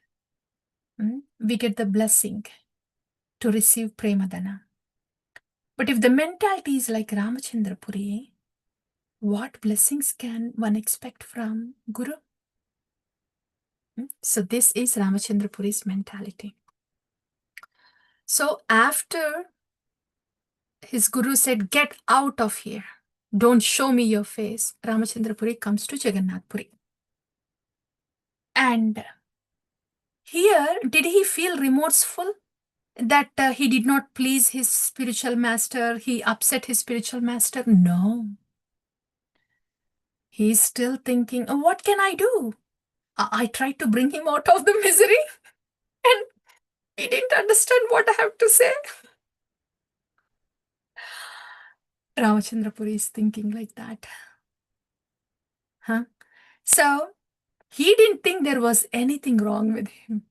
we get the blessing to receive Premadana. But if the mentality is like Ramachandra Puri, what blessings can one expect from Guru? So this is Ramachandra Puri's mentality. So after his Guru said, get out of here, don't show me your face, Ramachandra Puri comes to Jagannath Puri. And here, did he feel remorseful that he did not please his spiritual master, he upset his spiritual master? No. He's still thinking, oh, what can I do? I tried to bring him out of the misery and he didn't understand what I have to say. Ramachandra Puri is thinking like that. So, he didn't think there was anything wrong with him.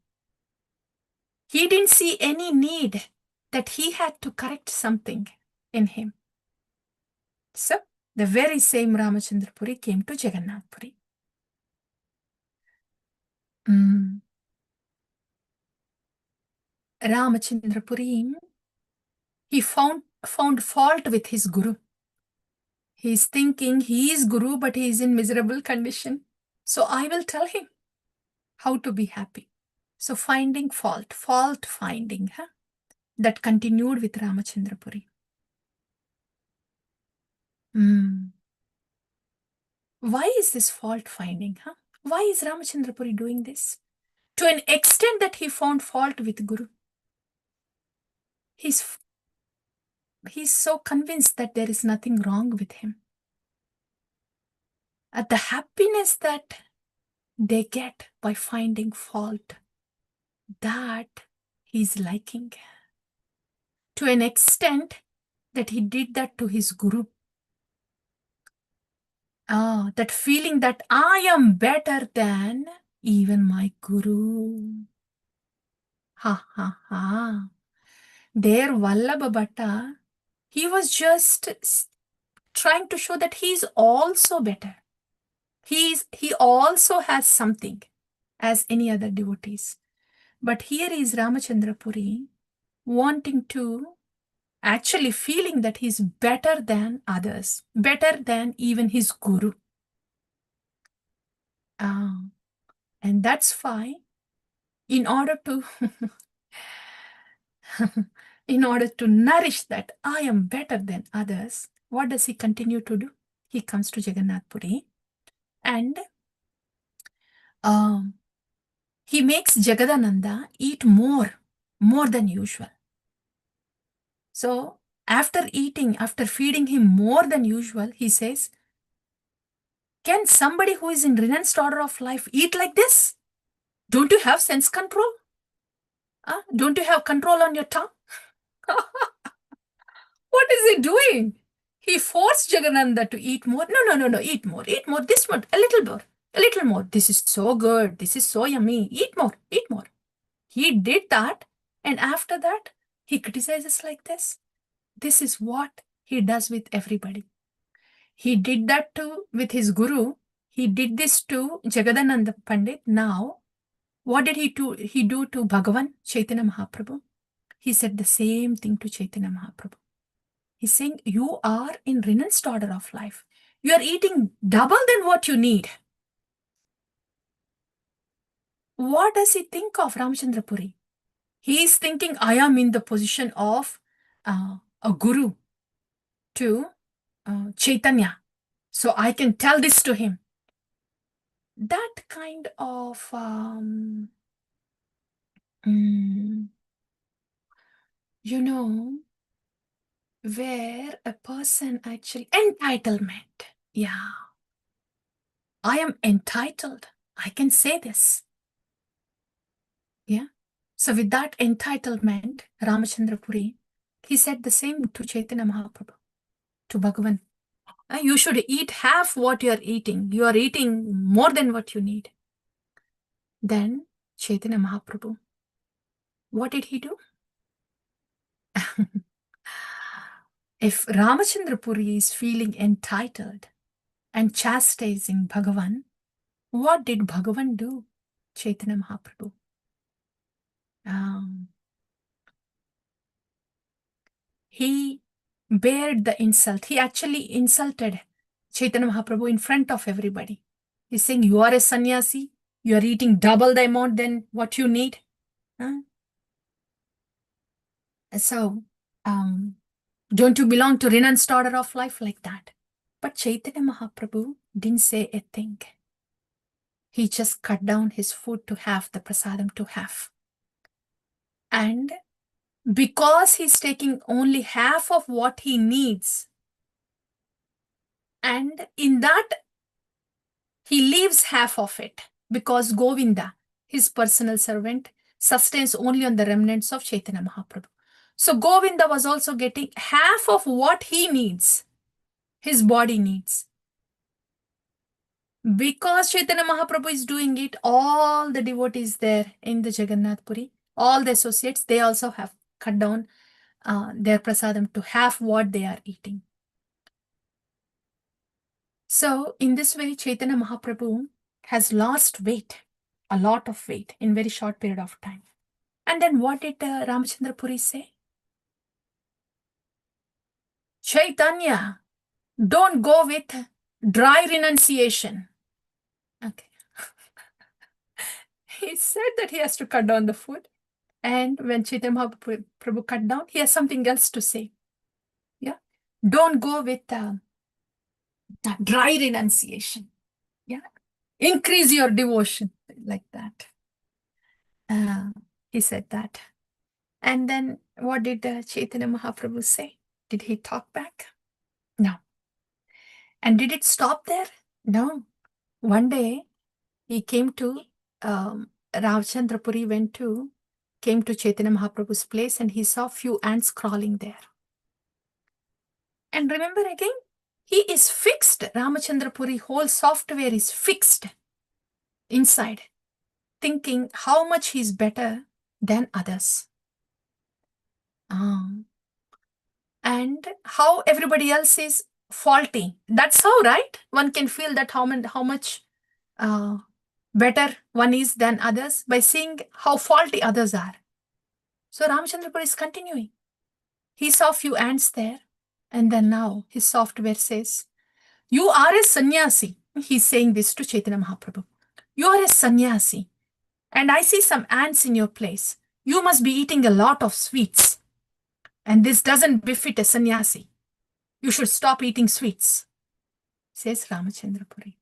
He didn't see any need that he had to correct something in him. So, the very same Ramachandra Puri came to Jagannath Puri. Ramachandra Puri, he found fault with his Guru. He's thinking he is Guru, but he is in miserable condition. So I will tell him how to be happy. So finding fault finding, that continued with Ramachandra Puri. Why is this fault finding? Why is Ramachandra Puri doing this? To an extent that he found fault with Guru. He's so convinced that there is nothing wrong with him. The happiness that they get by finding fault, that he's liking. To an extent that he did that to his Guru. That feeling that I am better than even my Guru. There, Vallabha Bhatta, he was just trying to show that he is also better. He also has something as any other devotees. But here is Ramachandra Puri wanting to, actually feeling that he's better than others, better than even his Guru. And that's why, in order to nourish that I am better than others, what does he continue to do? He comes to Jagannath Puri and he makes Jagadananda eat more than usual. So after feeding him more than usual, he says, can somebody who is in renounced order of life eat like this? Don't you have sense control? Don't you have control on your tongue? What is he doing? He forced Jagadananda to eat more. No, eat more, this much, a little more. This is so good. This is so yummy. Eat more. He did that. And after that, he criticizes like this. This is what he does with everybody. He did that too with his guru. He did this to Jagadananda Pandit. Now, what did he do? He do to Bhagavan, Chaitanya Mahaprabhu? He said the same thing to Chaitanya Mahaprabhu. He's saying, you are in renounced order of life. You are eating double than what you need. What does he think of Ramachandra Puri? He is thinking, I am in the position of a guru to Chaitanya. So I can tell this to him. That kind of, where a person actually, entitlement. Yeah. I am entitled. I can say this. Yeah. So with that entitlement, Ramachandra Puri, he said the same to Chaitanya Mahaprabhu, to Bhagavan. You should eat half what you are eating. You are eating more than what you need. Then Chaitanya Mahaprabhu, what did he do? If Ramachandra Puri is feeling entitled and chastising Bhagavan, what did Bhagavan do? Chaitanya Mahaprabhu. He bared the insult. He actually insulted Chaitanya Mahaprabhu in front of everybody. He's saying, you are a sannyasi. You are eating double the amount than what you need. So, don't you belong to renounced order of life like that? But Chaitanya Mahaprabhu didn't say a thing. He just cut down his food to half, the prasadam to half. And because he's taking only half of what he needs, and in that he leaves half of it, because Govinda, his personal servant, sustains only on the remnants of Chaitanya Mahaprabhu. So Govinda was also getting half of what he needs, his body needs. Because Chaitanya Mahaprabhu is doing it, all the devotees there in the Jagannath Puri, all the associates, they also have cut down their prasadam to half what they are eating. So in this way, Chaitanya Mahaprabhu has lost weight, a lot of weight in very short period of time. And then what did Ramachandra Puri say? Chaitanya, don't go with dry renunciation. Okay. He said that he has to cut down the food. And when Chaitanya Mahaprabhu cut down, he has something else to say. Yeah. Don't go with dry renunciation. Yeah. Increase your devotion like that. He said that. And then what did Chaitanya Mahaprabhu say? Did he talk back? No. And did it stop there? No. One day he came to Ramachandra Puri came to Chaitanya Mahaprabhu's place, and he saw few ants crawling there. And remember again, he is fixed. Ramachandra Puri whole software is fixed inside, thinking how much he's better than others. And how everybody else is faulty. That's how, right? One can feel that how much better one is than others by seeing how faulty others are. So Ramachandra Puri is continuing. He saw few ants there, and then now his software says, you are a sannyasi. He's saying this to Chaitanya Mahaprabhu. You are a sannyasi, and I see some ants in your place. You must be eating a lot of sweets, and this doesn't befit a sannyasi. You should stop eating sweets, says Ramachandra Puri.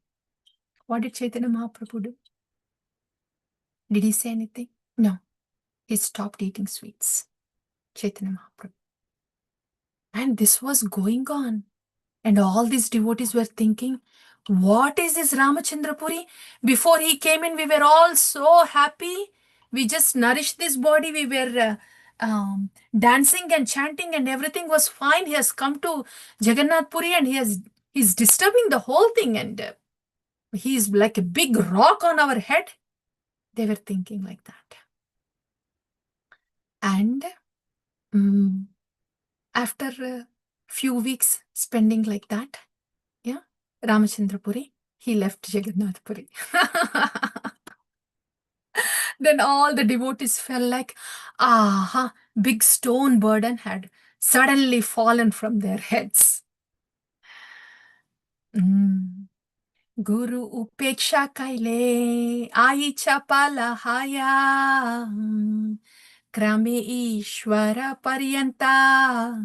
What did Chaitanya Mahaprabhu do? Did he say anything? No. He stopped eating sweets. Chaitanya Mahaprabhu. And this was going on. And all these devotees were thinking, what is this Ramachandra Puri? Before he came in, we were all so happy. We just nourished this body. We were dancing and chanting, and everything was fine. He has come to Jagannath Puri, and he's disturbing the whole thing, and he's like a big rock on our head. They were thinking like that. And After a few weeks spending like that, yeah, Ramachandra Puri, he left Jagannath Puri. Then all the devotees felt like, aha, big stone burden had suddenly fallen from their heads. Guru upeksha kaile aicha palahaya krame ishvara paryanta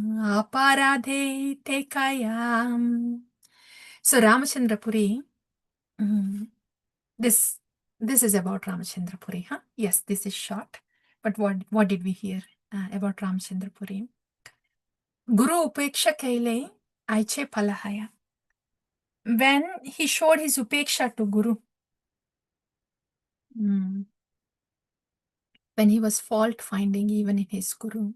aparadhe tekayam. So Ramachandra Puri, this is about Ramachandra Puri, huh? Yes, this is short. But what did we hear about Ramachandra Puri? Guru upeksha kaile aiche palahaya. When he showed his upeksha to Guru, when he was fault finding even in his Guru,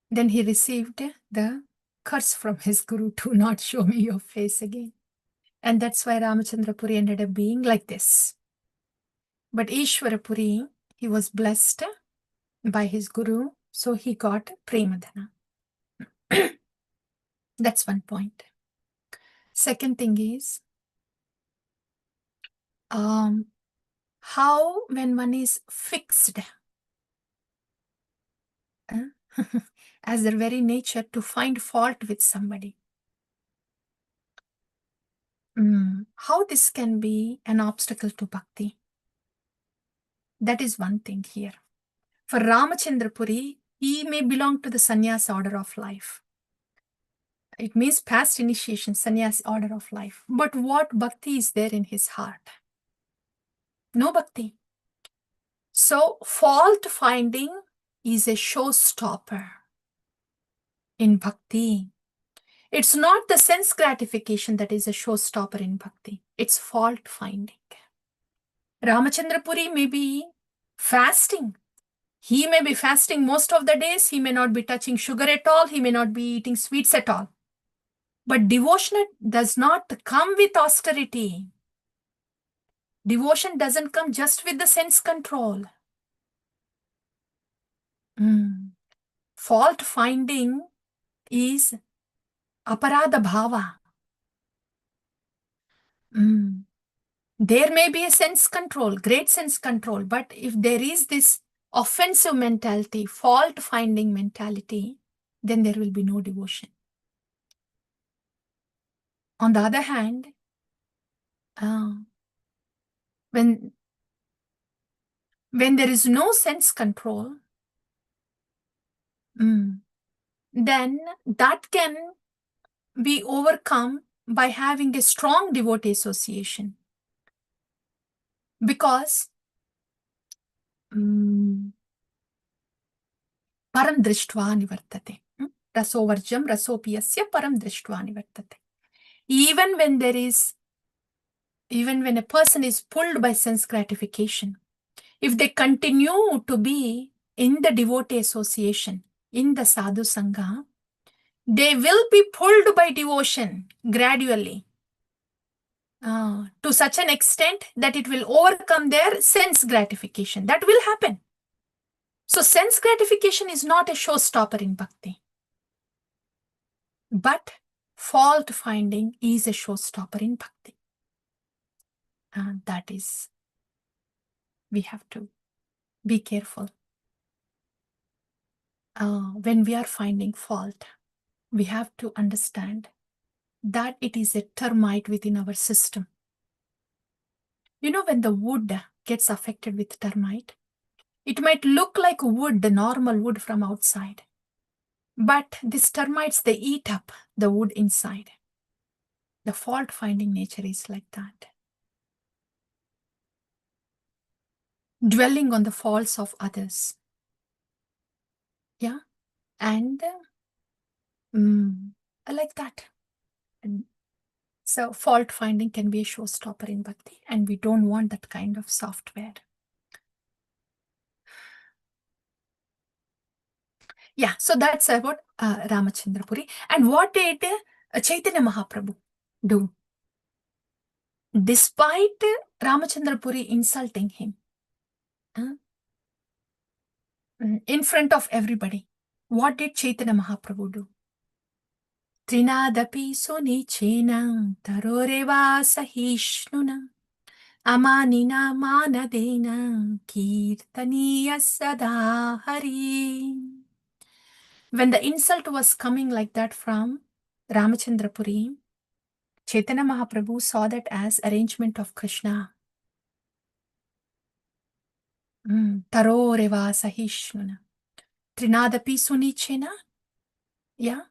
then he received the curse from his Guru to not show me your face again. And that's why Ramachandra Puri ended up being like this. But Ishvara Puri, he was blessed by his Guru, so he got Premadhana. That's one point. Second thing is, how when one is fixed as their very nature to find fault with somebody, how this can be an obstacle to bhakti. That is one thing here. For Ramachandra Puri, he may belong to the sannyas order of life. It means past initiation, sannyas order of life. But what bhakti is there in his heart? No bhakti. So fault finding is a showstopper in bhakti. It's not the sense gratification that is a showstopper in bhakti. It's fault finding. Ramachandra Puri may be fasting. He may be fasting most of the days. He may not be touching sugar at all. He may not be eating sweets at all. But devotion does not come with austerity. Devotion doesn't come just with the sense control. Fault finding is aparadha bhava. There may be a sense control, great sense control, but if there is this offensive mentality, fault finding mentality, then there will be no devotion. On the other hand, when there is no sense control, then that can be overcome by having a strong devotee association. Because param drishtva nivartate. Rasovarjam rasopiyasya param drishtva nivartate. Even when a person is pulled by sense gratification, if they continue to be in the devotee association, in the sadhu sangha, they will be pulled by devotion gradually to such an extent that it will overcome their sense gratification. That will happen. So sense gratification is not a showstopper in bhakti. But fault finding is a showstopper in bhakti. That is, we have to be careful. When we are finding fault, we have to understand that it is a termite within our system. You know, when the wood gets affected with termite, it might look like wood, the normal wood from outside. But these termites, they eat up the wood inside. The fault-finding nature is like that. Dwelling on the faults of others. Yeah. And like that. And so fault-finding can be a showstopper in bhakti. And we don't want that kind of software. Yeah, so that's about Ramachandra Puri. And what did Chaitanya Mahaprabhu do? Despite Ramachandra Puri insulting him in front of everybody, What did Chaitanya Mahaprabhu do? Trinadapi sunichena taroreva sahishnuna amanina manadena kirtaniya sada hari. When the insult was coming like that from Ramachandra Puri, Chaitanya Mahaprabhu saw that as arrangement of Krishna. Taroreva sahishnuna. Trinadapi sunichena. Yeah.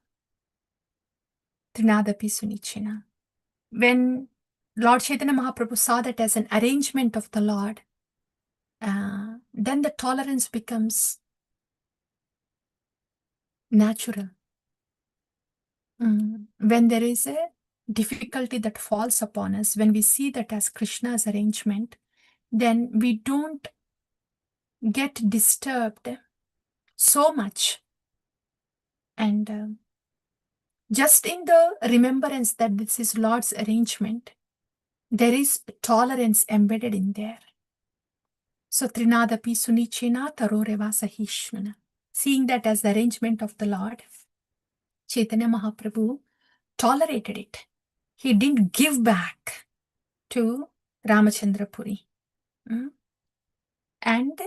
Trinadapi sunichena. When Lord Chaitanya Mahaprabhu saw that as an arrangement of the Lord, then the tolerance becomes natural. When there is a difficulty that falls upon us, when we see that as Krishna's arrangement, then we don't get disturbed so much. And just in the remembrance that this is Lord's arrangement, there is tolerance embedded in there. So Trinadapi Sunichena Taroreva Sahishnana. Seeing that as the arrangement of the Lord, Chaitanya Mahaprabhu tolerated it. He didn't give back to Ramachandra Puri. And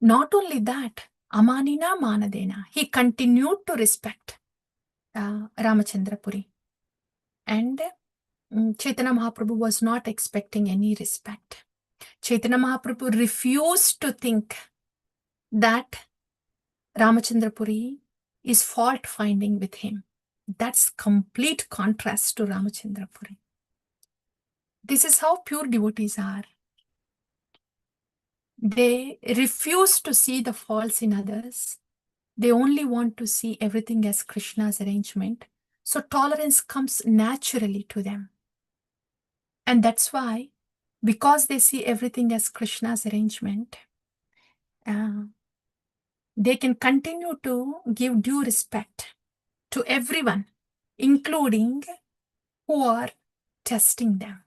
not only that, Amanina Manadena, he continued to respect Ramachandra Puri. And Chaitanya Mahaprabhu was not expecting any respect. Chaitanya Mahaprabhu refused to think that Ramachandra Puri is fault finding with him. That's complete contrast to Ramachandra Puri. This is how pure devotees are. They refuse to see the faults in others. They only want to see everything as Krishna's arrangement. So tolerance comes naturally to them. And that's why, because they see everything as Krishna's arrangement, they can continue to give due respect to everyone, including who are testing them.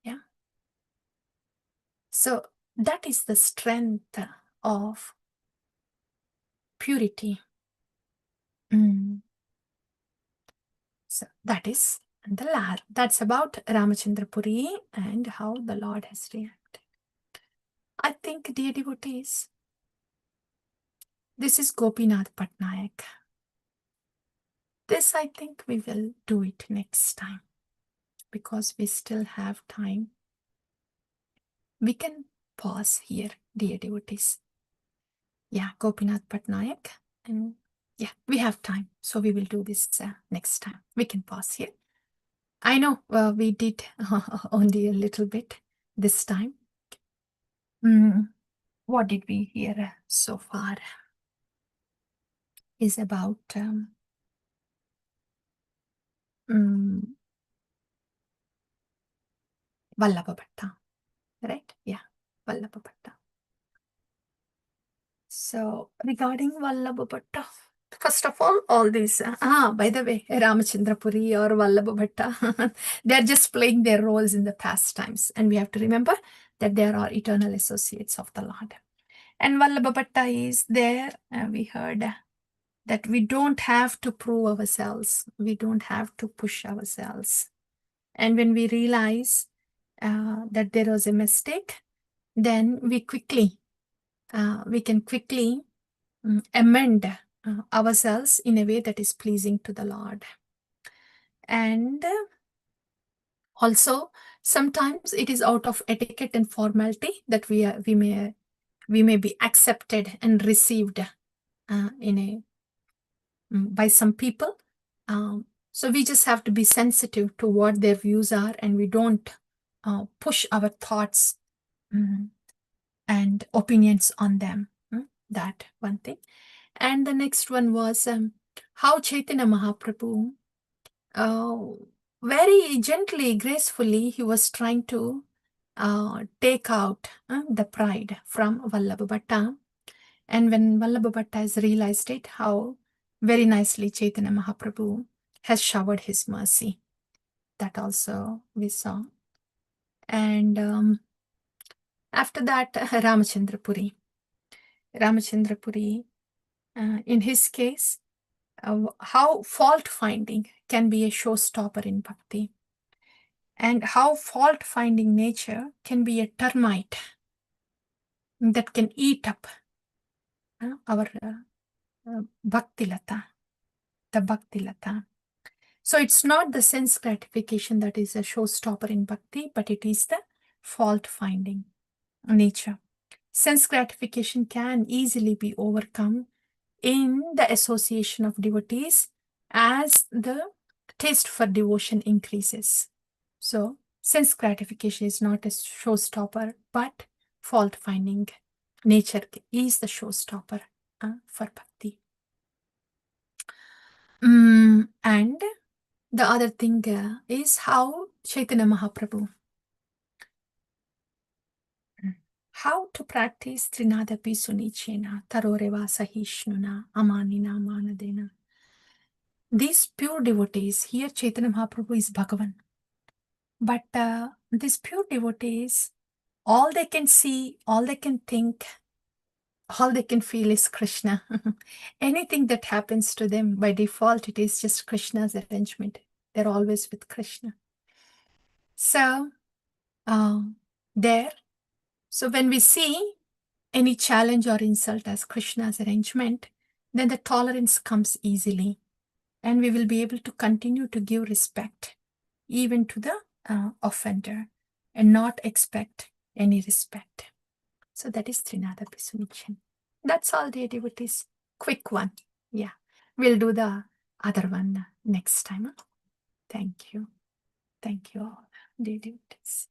Yeah. So that is the strength of purity. So that is that's about Ramachandra Puri and how the Lord has reacted. I think, dear devotees, this is Gopinath Patnaik. This, I think, we will do it next time because we still have time. We can pause here, dear devotees. Yeah, Gopinath Patnaik. And yeah, we have time. So we will do this next time. We can pause here. I know we did only a little bit this time. What did we hear so far is about Vallabha Bhatta, right? Yeah, Vallabha Bhatta. So regarding Vallabha Bhatta, first of all these, by the way, Ramachandra Puri or Vallabha Bhatta, they're just playing their roles in the past times. And we have to remember that there are eternal associates of the Lord. And Vallabha Bhatta is there, we heard that we don't have to prove ourselves. We don't have to push ourselves. And when we realize that there was a mistake, then we can quickly amend ourselves in a way that is pleasing to the Lord. And also, sometimes it is out of etiquette and formality that we may be accepted and received by some people. So we just have to be sensitive to what their views are, and we don't push our thoughts and opinions on them. That one thing. And the next one was how Chaitanya Mahaprabhu, very gently, gracefully, he was trying to take out the pride from Vallabha Bhatta. And when Vallabha Bhatta has realized it, how very nicely Chaitanya Mahaprabhu has showered his mercy. That also we saw. And after that, Ramachandra Puri. Ramachandra Puri In his case, how fault finding can be a showstopper in bhakti, and how fault finding nature can be a termite that can eat up our bhakti lata, the bhakti lata. So it's not the sense gratification that is a showstopper in bhakti, but it is the fault finding nature. Sense gratification can easily be overcome in the association of devotees as the taste for devotion increases. So sense gratification is not a showstopper, but fault finding nature is the showstopper for bhakti. And the other thing is how Chaitanya Mahaprabhu, how to practice Trinadapi Sunichena, Taroreva Sahishnuna, Amanina Manadena. These pure devotees, here Chaitanya Mahaprabhu is Bhagavan. But these pure devotees, all they can see, all they can think, all they can feel is Krishna. Anything that happens to them, by default, it is just Krishna's arrangement. They're always with Krishna. So, so when we see any challenge or insult as Krishna's arrangement, then the tolerance comes easily. And we will be able to continue to give respect even to the offender and not expect any respect. So that is Trinada Pisunichan. That's all, dear devotees. Quick one. Yeah. We'll do the other one next time. Thank you. Thank you all, dear devotees.